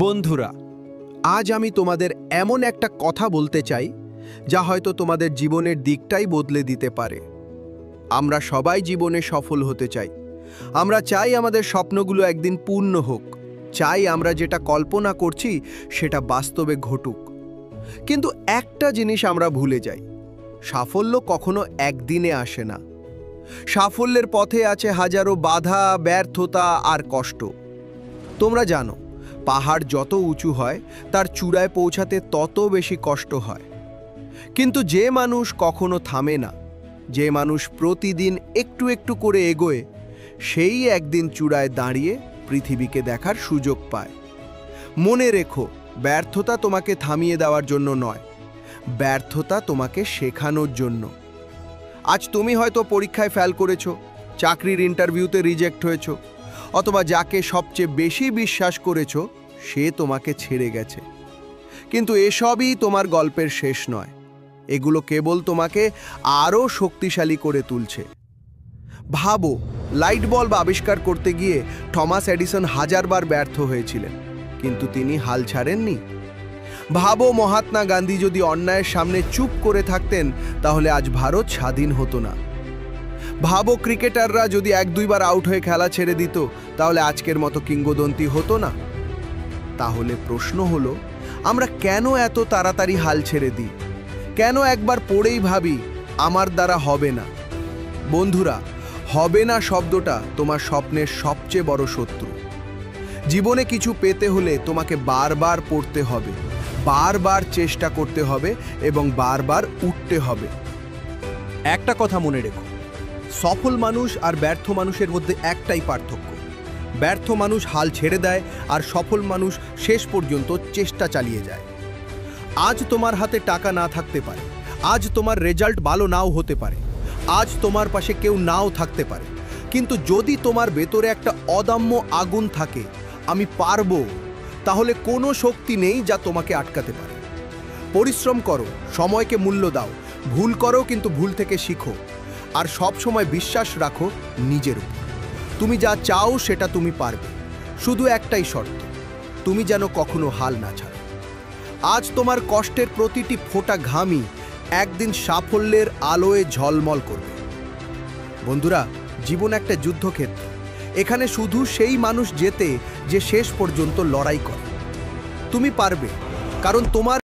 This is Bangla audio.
বন্ধুরা, আজ আমি তোমাদের এমন একটা কথা বলতে চাই যা হয়তো তোমাদের জীবনের দিকটাই বদলে দিতে পারে। আমরা সবাই জীবনে সফল হতে চাই। আমরা চাই আমাদের স্বপ্নগুলো একদিন পূর্ণ হোক, চাই আমরা যেটা কল্পনা করছি সেটা বাস্তবে ঘটুক। কিন্তু একটা জিনিস আমরা ভুলে যাই, সাফল্য কখনো একদিনে আসে না। সাফল্যের পথে আছে হাজারো বাধা, ব্যর্থতা আর কষ্ট। তোমরা জানো, পাহাড় যত উঁচু হয় তার চূড়ায় পৌঁছাতে তত বেশি কষ্ট হয়। কিন্তু যে মানুষ কখনো থামে না, যে মানুষ প্রতিদিন একটু একটু করে এগোয়, সেই একদিন চূড়ায় দাঁড়িয়ে পৃথিবীকে দেখার সুযোগ পায়। মনে রেখো, ব্যর্থতা তোমাকে থামিয়ে দেওয়ার জন্য নয়, ব্যর্থতা তোমাকে শেখানোর জন্য। আজ তুমি হয়তো পরীক্ষায় ফেল করেছো, চাকরির ইন্টারভিউতে রিজেক্ট হয়েছো, অথবা যাকে সবচেয়ে বেশি বিশ্বাস করেছো সে তোমাকে ছেড়ে গেছে। কিন্তু এসবই তোমার গল্পের শেষ নয়, এগুলো কেবল তোমাকে আরও শক্তিশালী করে তুলছে। ভাবো, লাইট বাল্ব আবিষ্কার করতে গিয়ে থমাস এডিসন হাজারবার ব্যর্থ হয়েছিলেন, কিন্তু তিনি হাল ছাড়েননি। ভাবো, মহাত্মা গান্ধী যদি অন্যায়ের সামনে চুপ করে থাকতেন তাহলে আজ ভারত স্বাধীন হতো না। ভাবো, ক্রিকেটাররা যদি এক দুইবার আউট হয়ে খেলা ছেড়ে দিত তাহলে আজকের মতো কিংবদন্তি হতো না। তাহলে প্রশ্ন হলো, আমরা কেন এত তাড়াতাড়ি হাল ছেড়ে দিই? কেন একবার পড়েই ভাবি আমার দ্বারা হবে না? বন্ধুরা, হবে না শব্দটা তোমার স্বপ্নের সবচেয়ে বড় শত্রু। জীবনে কিছু পেতে হলে তোমাকে বারবার পড়তে হবে, বারবার চেষ্টা করতে হবে এবং বারবার উঠতে হবে। একটা কথা মনে রেখো, সফল মানুষ আর ব্যর্থ মানুষের মধ্যে একটাই পার্থক্য। ব্যর্থ মানুষ হাল ছেড়ে দেয় আর সফল মানুষ শেষ পর্যন্ত চেষ্টা চালিয়ে যায়। আজ তোমার হাতে টাকা না থাকতে পারে, আজ তোমার রেজাল্ট ভালো নাও হতে পারে, আজ তোমার পাশে কেউ নাও থাকতে পারে, কিন্তু যদি তোমার ভেতরে একটা অদম্য আগুন থাকে, আমি পারবো, তাহলে কোনো শক্তি নেই যা তোমাকে আটকাতে পারে। পরিশ্রম করো, সময়কে মূল্য দাও, ভুল করো কিন্তু ভুল থেকে শিখো, আর সব সময় বিশ্বাস রাখো নিজের উপর। তুমি যা চাও সেটা তুমি পারবে, শুধু একটাই শর্ত, তুমি যেন কখনো হাল না ছাড়ো। আজ তোমার কষ্টের প্রতিটি ফোঁটা ঘামই একদিন সাফল্যের আলোয় ঝলমল করবে। বন্ধুরা, জীবন একটা যুদ্ধক্ষেত্র। এখানে শুধু সেই মানুষ জেতে যে শেষ পর্যন্ত লড়াই করে। তুমি পারবে, কারণ তোমার